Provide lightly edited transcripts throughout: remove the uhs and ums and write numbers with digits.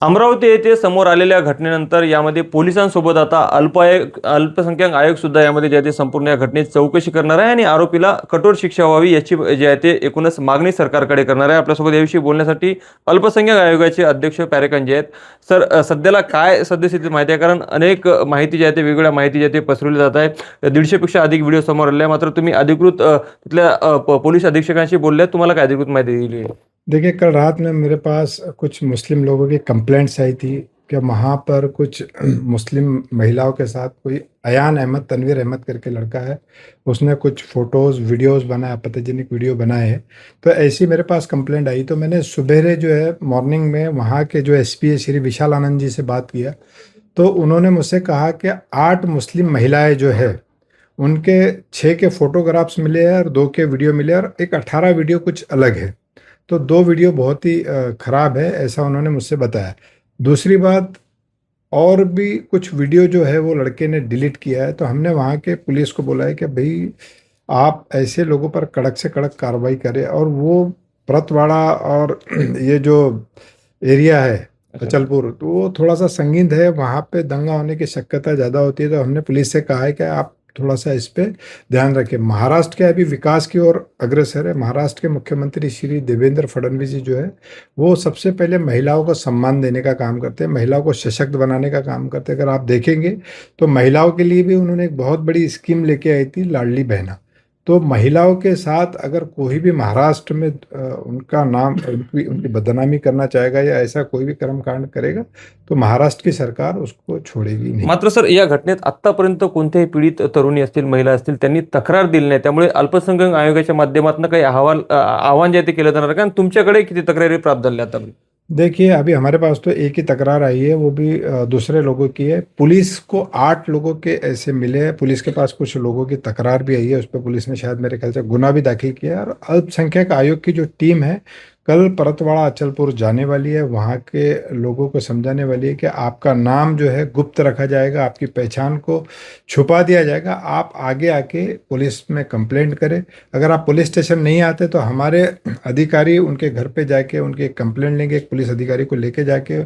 अमरावती येथे समोर आलेल्या घटनेनंतर यामध्ये पोलिसांसोबत आता अल्पसंख्याक आयोग सुद्धा यामध्ये जे आहे ते संपूर्ण या घटनेत चौकशी करणार आहे आणि आरोपीला कठोर शिक्षा व्हावी याची जे आहे ते एकूणच मागणी सरकारकडे करणार आहे। आपल्यासोबत याविषयी बोलण्यासाठी अल्पसंख्याक आयोगाचे अध्यक्ष पॅरेकन जे आहेत। सर, सध्याला काय सद्यस्थिती माहिती आहे? कारण अनेक माहिती जी आहे ते वेगवेगळ्या माहिती जी आहे ते पसरवली जात आहे। 150 पेक्षा अधिक व्हिडिओ समोर आले आहे। मात्र तुम्ही अधिकृत तिथल्या पोलीस अधीक्षकांशी बोलले, तुम्हाला काय अधिकृत माहिती दिली आहे? देखिए, कल रात में मेरे पास कुछ मुस्लिम लोगों की कंप्लेंट्स आई थी कि वहाँ पर कुछ मुस्लिम महिलाओं के साथ कोई अयान अहमद, तनवीर अहमद करके लड़का है, उसने कुछ फ़ोटोज़, वीडियोज़ बनाए, आपत्तिजनक वीडियो बनाए हैं। तो ऐसी मेरे पास कंप्लेंट आई, तो मैंने सुबेरे जो है मॉर्निंग में वहाँ के जो एसपी है श्री विशाल आनंद जी से बात किया। तो उन्होंने मुझसे कहा कि 8 मुस्लिम महिलाएँ जो है, उनके 6 के फ़ोटोग्राफ्स मिले हैं और 2 के वीडियो मिले और एक 18 वीडियो कुछ अलग है। तो 2 वीडियो बहुत ही ख़राब है, ऐसा उन्होंने मुझसे बताया। दूसरी बात, और भी कुछ वीडियो जो है वो लड़के ने डिलीट किया है। तो हमने वहाँ के पुलिस को बोला है कि भई आप ऐसे लोगों पर कड़क से कड़क कार्रवाई करें। और वो परतवाड़ा और ये जो एरिया है अचलपुर, तो वो थोड़ा-सा संगीन है, वहाँ पे दंगा होने की शक्यता ज़्यादा होती है। तो हमने पुलिस से कहा है कि आप थोड़ा-सा इस पे ध्यान रखें। महाराष्ट्र के अभी विकास की ओर अग्रसर है। महाराष्ट्र के मुख्यमंत्री श्री देवेंद्र फडणवीस जी जो है, वो सबसे पहले महिलाओं को सम्मान देने का काम करते हैं, महिलाओं को सशक्त बनाने का काम करते हैं। अगर आप देखेंगे तो महिलाओं के लिए भी उन्होंने एक बहुत बड़ी स्कीम लेके आई थी, लाडली बहना। तो महिलाओं के साथ अगर कोई भी महाराष्ट्र में उनका नाम, उनकी बदनामी करना चाहेगा या ऐसा कोई भी कर्मकांड करेगा, तो महाराष्ट्र की सरकार उसको छोड़ेगी नहीं। मात्र सर, या घटनेत आतापर्यंत कोणत्याही पीडित तरुणी असतील, महिला असतील, त्यांनी तक्रार दिली नाही। त्यामुळे अल्पसंख्याक आयोगाच्या माध्यमातून काही आव्हान जे आहे ते केलं जाणार का? आणि तुमच्याकडे किती तक्रारी प्राप्त झाल्या आतापर्यंत? देखिए, अभी हमारे पास तो एक ही तकरार आई है, वो भी दूसरे लोगों की है। पुलिस को 8 लोगों के ऐसे मिले हैं। पुलिस के पास कुछ लोगों की तकरार भी आई है, उस पे पुलिस ने शायद मेरे ख्याल से गुना भी दाखिल किया है। और अल्पसंख्यक आयोग की जो टीम है, कल परतवाड़ा अचलपुर जाने वाली है, वहाँ के लोगों को समझाने वाली है कि आपका नाम जो है गुप्त रखा जाएगा, आपकी पहचान को छुपा दिया जाएगा। आप आगे आके पुलिस में कंप्लेंट करें। अगर आप पुलिस स्टेशन नहीं आते तो हमारे अधिकारी उनके घर पे जाके उनकी एक कंप्लेंट लेंगे, एक पुलिस अधिकारी को लेके जाके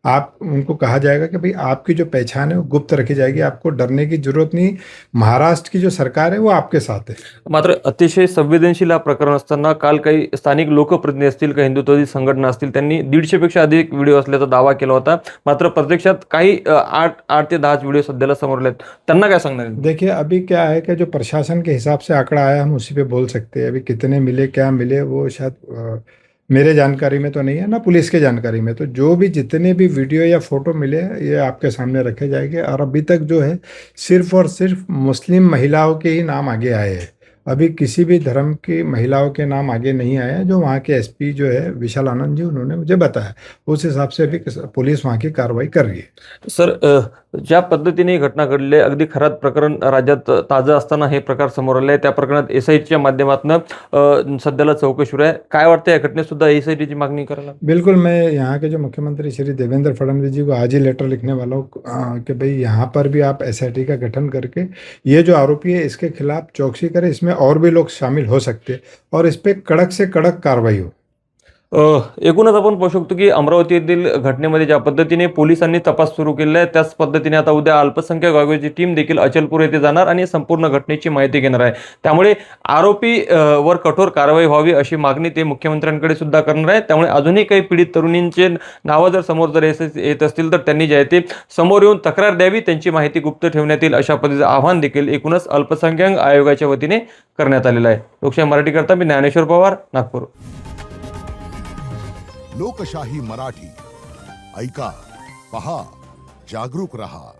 आप उनको कहा जाएगा कि भाई आपकी जो पहचान है वो गुप्त रखी जाएगी, आपको डरने की जरूरत नहीं। महाराष्ट्र की जो सरकार है वो आपके साथ है। मात्र अतिशय संवेदनशील हा प्रकरण असताना काल काही स्थानिक लोकप्रतिनिधी असतील, काही हिंदुत्ववादी संघटना असतील, त्यांनी 150 पेक्षा अधिक व्हिडिओ असल्याचा दावा केला होता। मात्र प्रत्यक्षात काही 8 ते 10 व्हिडिओ सध्याला समोर आलेत। त्यांना काय सांगणार आहे? देखिए, अभी क्या है कि जो प्रशासन के हिसाब से आंकड़ा आया, हम उसी पे बोल सकते हैं। अभी कितने मिले, क्या मिले, वो शायद मेरे जानकारी में तो नहीं है, ना पुलिस के जानकारी में। तो जो भी जितने भी वीडियो या फोटो मिले हैं, ये आपके सामने रखे जाएंगे। और अभी तक जो है सिर्फ और सिर्फ मुस्लिम महिलाओं के ही नाम आगे आए हैं। अभी किसी भी धर्म की महिलाओं के नाम आगे नहीं आए हैं। जो वहाँ के एसपी जो है विशाल आनंद जी, उन्होंने मुझे बताया, उस हिसाब से अभी पुलिस वहाँ की कार्रवाई कर रही है। सर, ज्या पद्धतीने ही घटना घडली, अगदी खराब प्रकरण राज्यात ताजं असताना हे प्रकार समोर आले, त्या प्रकरणात एसआयटीच्या माध्यमातून सध्याला चौकशी सुरू आहे। काय वाटतं, या घटनेत सुद्धा एसआयटीची मागणी करायला? बिल्कुल, मैं यहाँ के जो मुख्यमंत्री श्री देवेंद्र फडणवीस जी को आज ही लेटर लिखने वाला हूँ कि भाई यहाँ पर भी आप एसआईटी का गठन करके ये जो आरोपी है इसके खिलाफ चौकसी करें। इसमें और भी लोग शामिल हो सकते हैं और इस पर कड़क से कड़क कार्रवाई हो। एकूणच आपण पाहू शकतो की अमरावती येथील घटनेमध्ये ज्या पद्धतीने पोलिसांनी तपास सुरू केला आहे, त्याच पद्धतीने आता उद्या अल्पसंख्याक आयोगाची टीम देखील अचलपूर येथे जाणार आणि संपूर्ण घटनेची माहिती घेणार आहे। त्यामुळे आरोपी वर कठोर कारवाई व्हावी अशी मागणी ते मुख्यमंत्र्यांकडे सुद्धा करणार आहे। त्यामुळे अजूनही काही पीडित तरुणींचे नावं जर समोर येत असतील तर त्यांनी जे आहे ते समोर येऊन तक्रार द्यावी, त्यांची माहिती गुप्त ठेवण्यात येईल अशा पद्धतीचं आवाहन देखील एकूणच अल्पसंख्याक आयोगाच्या वतीने करण्यात आलेलं आहे। लोकशाही मराठी करता मी ज्ञानेश्वर पवार, नागपूर। लोकशाही मराठी ऐका, पहा, जागरूक रहा।